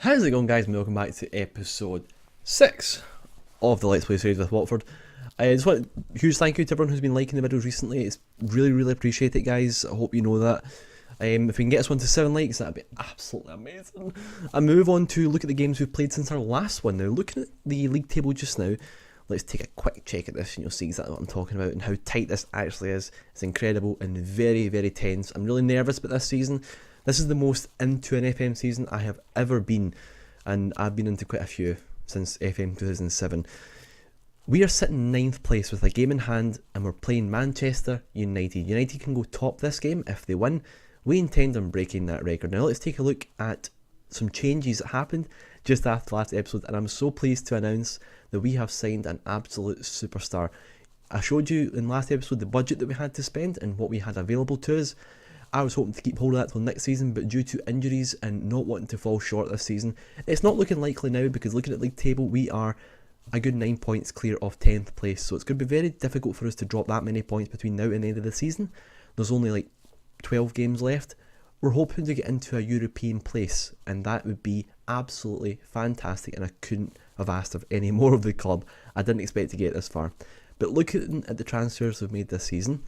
How's it going, guys, and welcome back to episode 6 of the Let's Play series with Watford. I just want a huge thank you to everyone who's been liking the videos recently. It's really appreciated, guys. I hope you know that. If we can get us one to 7 likes, that'd be absolutely amazing. I move on to look at the games we've played since our last one. Now, looking at the league table just now, let's take a quick check at this and you'll see exactly what I'm talking about and how tight this actually is. It's incredible and very tense. I'm really nervous about this season. This is the most into an FM season I have ever been, and I've been into quite a few since FM 2007. We are sitting 9th place with a game in hand, and we're playing Manchester United. United can go top this game if they win. We intend on breaking that record. Now let's take a look at some changes that happened just after the last episode, and I'm so pleased to announce that we have signed an absolute superstar. I showed you in last episode the budget that we had to spend and what we had available to us. I was hoping to keep hold of that till next season, but due to injuries and not wanting to fall short this season, it's not looking likely now, because looking at the league table, we are a good 9 points clear of 10th place, so it's going to be very difficult for us to drop that many points between now and the end of the season. There's only like 12 games left. We're hoping to get into a European place, and that would be absolutely fantastic, and I couldn't have asked of any more of the club. I didn't expect to get this far. But looking at the transfers we've made this season,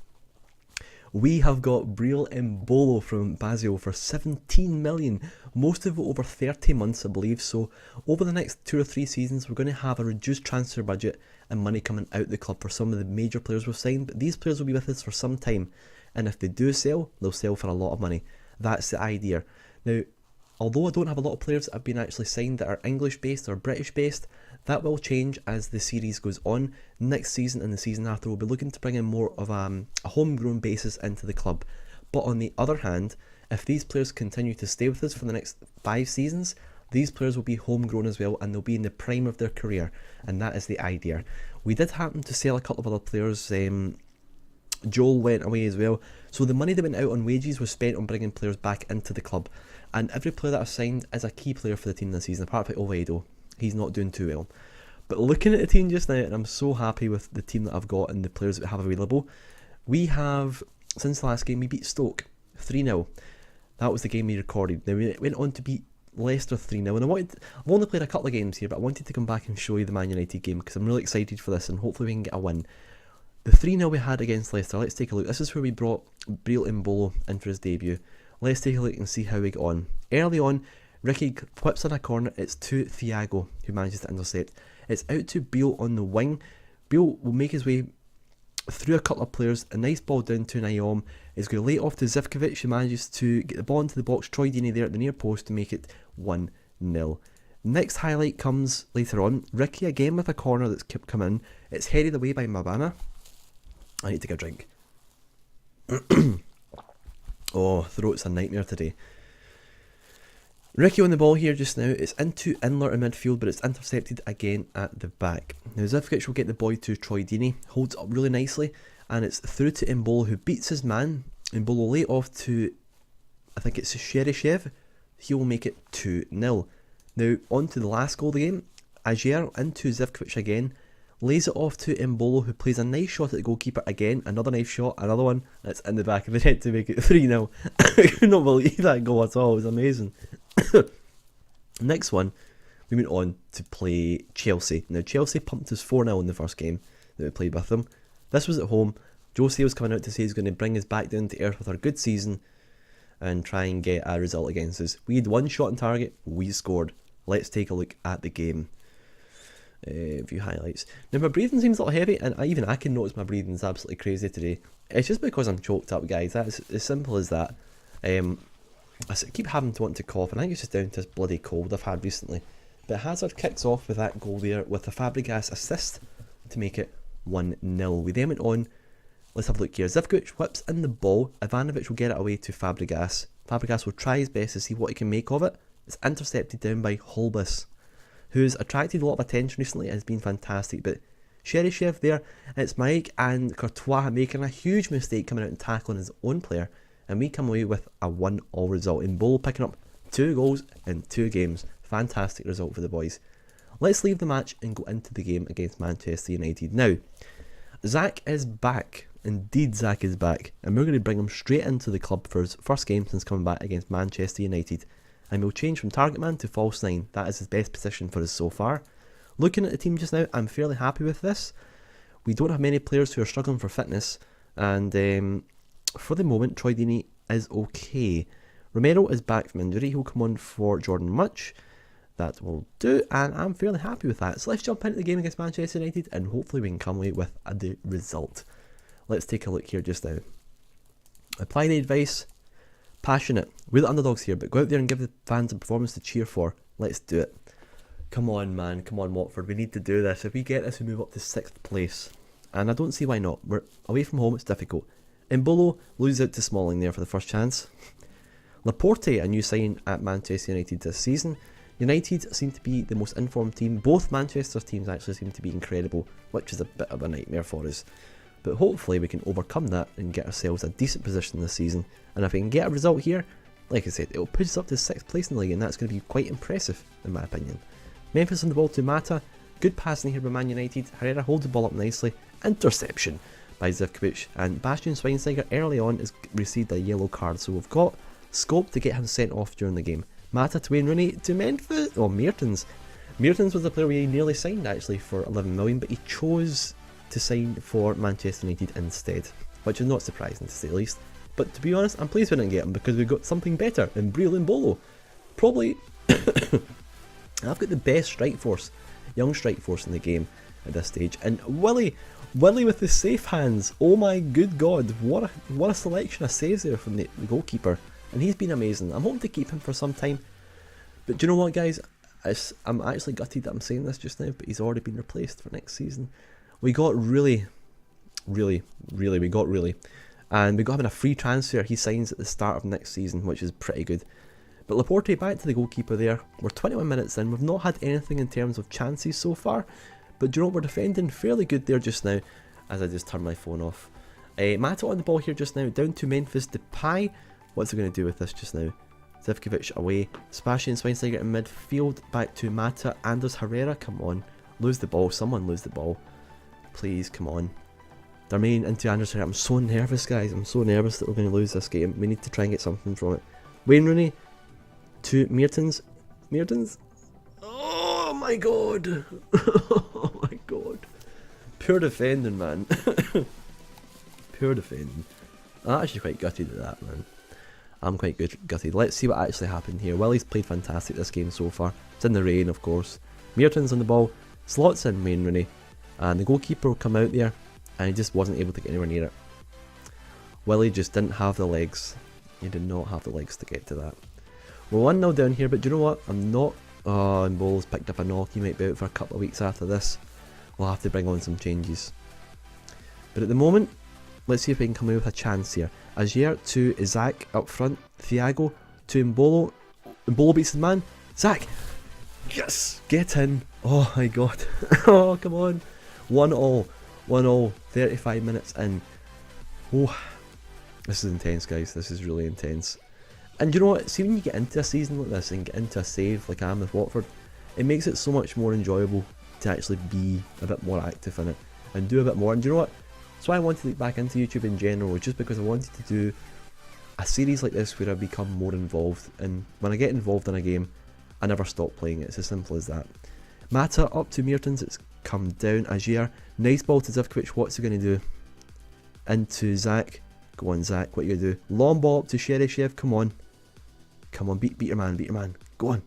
we have got Breel Mbolo from Basel for 17 million, most of it over 30 months, I believe. So over the next 2 or 3 seasons, we're going to have a reduced transfer budget and money coming out the club for some of the major players we've signed. But these players will be with us for some time, and if they do sell, they'll sell for a lot of money. That's the idea. Now, although I don't have a lot of players that have been actually signed that are English based or British based, that will change as the series goes on. Next season and the season after, we'll be looking to bring in more of a homegrown basis into the club. But on the other hand, if these players continue to stay with us for the next 5 seasons, these players will be homegrown as well, and they'll be in the prime of their career, and that is the idea. We did happen to sell a couple of other players. Joel went away as well, so the money that went out on wages was spent on bringing players back into the club, and every player that I've signed is a key player for the team this season, apart from Oviedo. He's not doing too well. But looking at the team just now, and I'm so happy with the team that I've got and the players that we have available. We have, since the last game, we beat Stoke 3-0. That was the game we recorded. Now we went on to beat Leicester 3-0, and I've only played a couple of games here, but I wanted to come back and show you the Man United game because I'm really excited for this, and hopefully we can get a win. The 3-0 we had against Leicester, let's take a look. This is where we brought Breel Mbolo in for his debut. Let's take a look and see how we got on. Early on, Ricky whips in a corner. It's to Thiago, who manages to intercept. It's out to Breel on the wing. Breel will make his way through a couple of players. A nice ball down to Naum. He's going to lay it off to Zivkovic, who manages to get the ball into the box. Troy Deeney there at the near post to make it 1-0. Next highlight comes later on. Ricky again with a corner that's come in. It's headed away by Mabana. I need to take a drink. Oh, throat's a nightmare today. Ricky on the ball here just now. It's into Inler in midfield, but it's intercepted again at the back. Now Zivkovic will get the ball to Troy Deeney, holds up really nicely, and it's through to Mbolo, who beats his man. Mbolo will lay it off to, I think it's Cheryshev. He will make it 2-0. Now on to the last goal of the game. Ajer into Zivkovic again, lays it off to Mbolo, who plays a nice shot at the goalkeeper again. Another nice shot, another one. That's in the back of the net to make it 3-0. I could not believe that goal at all. It was amazing. Next one, we went on to play Chelsea. Now Chelsea pumped us 4-0 in the first game that we played with them. This was at home. Jose was coming out to say he's going to bring us back down to earth with our good season and try and get a result against us. We had one shot on target, we scored. Let's take a look at the game. View highlights. Now my breathing seems a little heavy, and even I can notice my breathing is absolutely crazy today. It's just because I'm choked up, guys. That's as simple as that. I keep having to want to cough, and I think it's just down to this bloody cold I've had recently. But Hazard kicks off with that goal there with a Fabregas assist to make it 1-0. We then went on. Let's have a look here. Zivkovic whips in the ball. Ivanovic will get it away to Fabregas. Fabregas will try his best to see what he can make of it. It's intercepted down by Holbus, who's attracted a lot of attention recently and has been fantastic. But Cheryshev there, it's Mike and Courtois making a huge mistake coming out and tackling his own player, and we come away with a 1-1 result. Mbolo picking up 2 goals in 2 games. Fantastic result for the boys. Let's leave the match and go into the game against Manchester United. Now, Zach is back. Indeed, Zach is back, and we're going to bring him straight into the club for his first game since coming back against Manchester United. and we'll change from target man to false 9. That is his best position for us so far. Looking at the team just now, I'm fairly happy with this. We don't have many players who are struggling for fitness, and for the moment, Troy Deeney is okay. Romero is back from injury. He'll come on for Jordan Much. That will do, and I'm fairly happy with that. So let's jump into the game against Manchester United, and hopefully we can come away with a result. Let's take a look here just now. Apply the advice. Passionate. We're the underdogs here, but go out there and give the fans a performance to cheer for. Let's do it. Come on, man. Come on, Watford. We need to do this. If we get this, we move up to 6th place. And I don't see why not. We're away from home. It's difficult. Mbolo loses out to Smalling there for the first chance. Laporte, a new sign at Manchester United this season. United seem to be the most informed team. Both Manchester's teams actually seem to be incredible, which is a bit of a nightmare for us. But hopefully we can overcome that and get ourselves a decent position this season. And if we can get a result here, like I said, it will push us up to 6th place in the league, and that's going to be quite impressive in my opinion. Memphis on the ball to Mata. Good passing here by Man United. Herrera holds the ball up nicely. Interception by Zivkovic. And Bastian Schweinsteiger early on has received a yellow card, so we've got scope to get him sent off during the game. Mata to Wayne Rooney to Memphis. Oh, Mertens. Mertens was the player we nearly signed actually for 11 million, but he chose to sign for Manchester United instead, which is not surprising to say the least. But to be honest, I'm pleased we didn't get him because we've got something better in Breel Mbolo. Probably I've got the best strike force, young strike force in the game at this stage. And Willie with the safe hands. Oh my good god, what a selection of saves there from the goalkeeper. And he's been amazing. I'm hoping to keep him for some time. But do you know what, guys? I'm actually gutted that I'm saying this just now, but he's already been replaced for next season. We got really. And we got him in a free transfer. He signs at the start of next season, which is pretty good. But Laporte back to the goalkeeper there. We're 21 minutes in. We've not had anything in terms of chances so far. But do you know what? We're defending fairly good there just now, as I just turned my phone off. Mata on the ball here just now. Down to Memphis Depay. What's he going to do with this just now? Zivkovic away. Sebastian Schweinsteiger in midfield. Back to Mata. Anders Herrera. Come on. Lose the ball. Someone lose the ball. Please, come on. Darmain into Anders Herrera. I'm so nervous, guys. I'm so nervous that we're going to lose this game. We need to try and get something from it. Wayne Rooney to Mertens. Oh my god. Oh my god. Pure defending, man. Pure defending. I'm actually quite gutted at that, man. I'm quite gutted. Let's see what actually happened here. Willie's played fantastic this game so far. It's in the rain, of course. Mertens on the ball. Slots in Wayne Rooney. And the goalkeeper will come out there. And he just wasn't able to get anywhere near it. Willie just didn't have the legs. He did not have the legs to get to that. We're 1-0 down here, but do you know what? I'm not... Oh, and Mbolo's picked up a knock. He might be out for a couple of weeks after this. We'll have to bring on some changes. But at the moment, let's see if we can come away with a chance here. Aguirre to Isaac up front. Thiago to Mbolo. Mbolo beats his man. Zach! Yes! Get in! Oh my god. Oh, come on. 1-0. 1-0. 35 minutes in. Oh, this is intense, guys. This is really intense. And you know what? See, when you get into a season like this and get into a save like I am with Watford, it makes it so much more enjoyable to actually be a bit more active in it and do a bit more. And do you know what? That's why I wanted to get back into YouTube in general, just because I wanted to do a series like this where I become more involved. And when I get involved in a game, I never stop playing it. It's as simple as that. Mata up to Mertens. It's come down. Aguirre. Nice ball to Zivkovic. What's he going to do? Into Zach. Go on, Zach. What are you going to do? Long ball up to Cheryshev. Come on. Come on. Beat your man. Beat your man. Go on.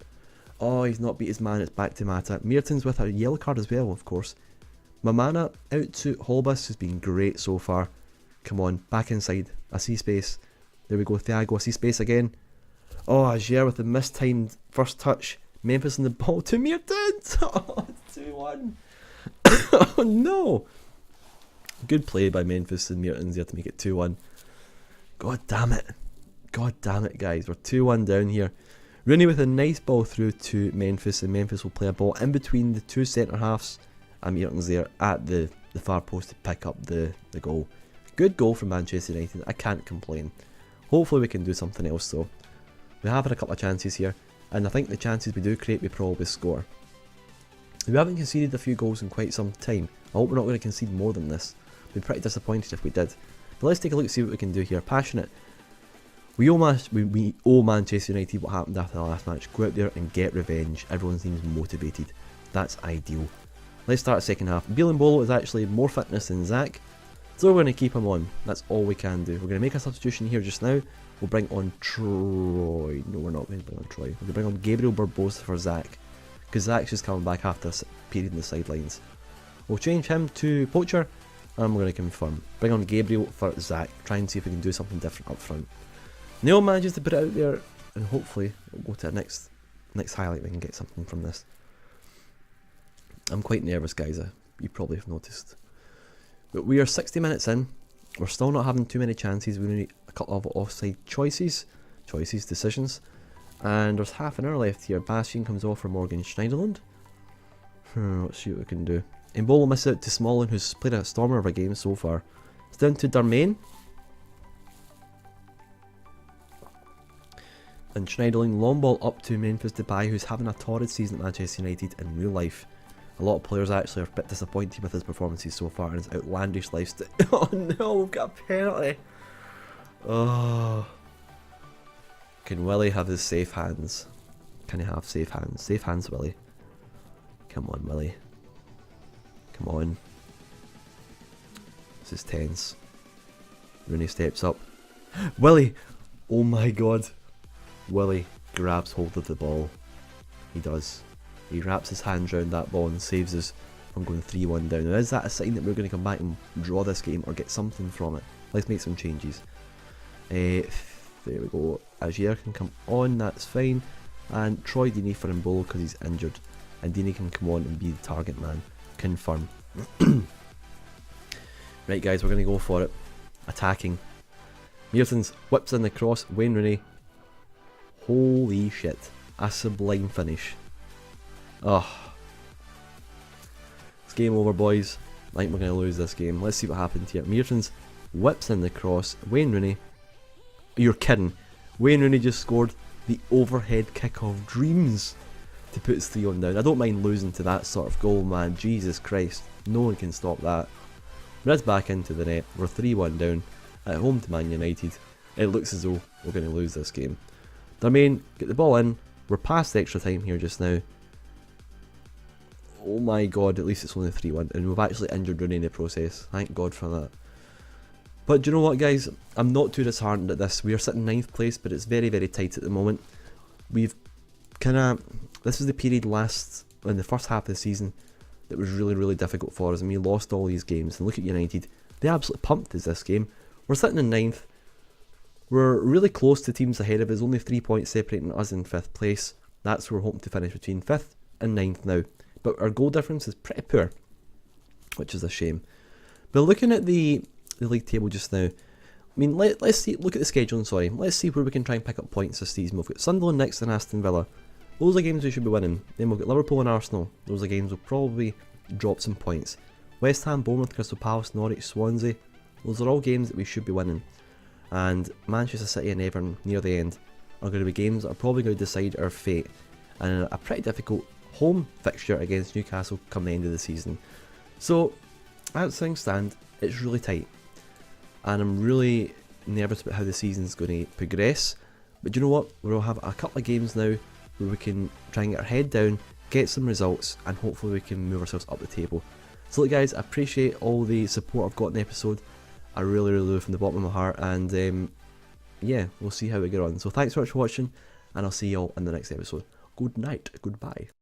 Oh, he's not beat his man. It's back to Mata. Mertens with a yellow card as well, of course. Mamana out to Holbus, who's been great so far. Come on. Back inside. I see space. There we go. Thiago. I see space again. Oh, Aguirre with the mistimed first touch. Memphis on the ball to Mertens. Oh, 2-1. Oh no. Good play by Memphis and Mertens there to make it 2-1. God damn it. God damn it, guys. We're 2-1 down here. Rooney with a nice ball through to Memphis, and Memphis will play a ball in between the two centre halves. And Mertens there at the far post to pick up the goal. Good goal from Manchester United. I can't complain. Hopefully we can do something else though. We have had a couple of chances here, and I think the chances we do create we probably score. We haven't conceded a few goals in quite some time. I hope we're not going to concede more than this. I'd be pretty disappointed if we did. But let's take a look and see what we can do here. Passionate. We owe Manchester United what happened after the last match. Go out there and get revenge. Everyone seems motivated. That's ideal. Let's start the second half. Bolo is actually more fitness than Zach, so we're going to keep him on. That's all we can do. We're going to make a substitution here just now. We'll bring on Troy. No, we're not going to bring on Troy. We're going to bring on Gabriel Barbosa for Zach, because Zach's just coming back after a period in the sidelines. We'll change him to Poacher, and we're going to confirm. Bring on Gabriel for Zach. Try and see if we can do something different up front. Neil manages to put it out there, and hopefully we'll go to the next highlight. We can get something from this. I'm quite nervous, guys. You probably have noticed. But we are 60 minutes in. We're still not having too many chances. We need a couple of offside decisions. And there's half an hour left here. Bastian comes off for Morgan Schneiderlin. Let's see what we can do. Mbolo misses out to Smalling, who's played a stormer of a game so far. It's down to Darmain. And Schneiderlin, long ball up to Memphis Depay, who's having a torrid season at Manchester United in real life. A lot of players actually are a bit disappointed with his performances so far and his outlandish lifestyle. Oh no, we've got a penalty. Oh. Can Willie have his safe hands? Can he have safe hands? Safe hands, Willie. Come on, Willie. Come on. This is tense. Rooney steps up. Willie! Oh my god. Willie grabs hold of the ball. He does. He wraps his hands around that ball and saves us from going 3-1 down. Now, is that a sign that we're going to come back and draw this game or get something from it? Let's make some changes. There we go. Agier can come on, that's fine. And Troy Deeney for Mbolo because he's injured. And Deeney can come on and be the target man. Confirm. Right, guys, we're going to go for it. Attacking. Meertens whips in the cross. Wayne Rooney. Holy shit. A sublime finish. Oh. It's game over, boys. I think we're going to lose this game. Let's see what happens here. Meertens whips in the cross. Wayne Rooney. You're kidding. Wayne Rooney just scored the overhead kick of dreams to put us 3-1 down. I don't mind losing to that sort of goal, man. Jesus Christ. No one can stop that. Red's back into the net. We're 3-1 down at home to Man United. It looks as though we're going to lose this game. Darmain, get the ball in. We're past extra time here just now. Oh my god, at least it's only 3-1. And we've actually injured Rooney in the process. Thank god for that. But do you know what, guys? I'm not too disheartened at this. We are sitting 9th place, but it's very, very tight at the moment. We've kind of... This is the period in the first half of the season that was really, really difficult for us. And we lost all these games. And look at United. They absolutely pumped us this game. We're sitting in 9th. We're really close to teams ahead of us. Only 3 points separating us in 5th place. That's where we're hoping to finish, between 5th and 9th now. But our goal difference is pretty poor, which is a shame. But looking at the league table just now, I mean, let's see. Look at the scheduling. Sorry, let's see where we can try and pick up points this season. We've got Sunderland next and Aston Villa. Those are games we should be winning. Then we've got Liverpool and Arsenal. Those are games we'll probably drop some points. West Ham, Bournemouth, Crystal Palace, Norwich, Swansea. Those are all games that we should be winning. And Manchester City and Everton near the end are going to be games that are probably going to decide our fate. And a pretty difficult home fixture against Newcastle come the end of the season. So, as things stand, it's really tight. And I'm really nervous about how the season's going to progress. But do you know what? We'll have a couple of games now where we can try and get our head down, get some results, and hopefully we can move ourselves up the table. So look, guys, I appreciate all the support I've got in the episode. I really, really do from the bottom of my heart. And yeah, we'll see how we get on. So thanks so much for watching, and I'll see you all in the next episode. Good night. Goodbye.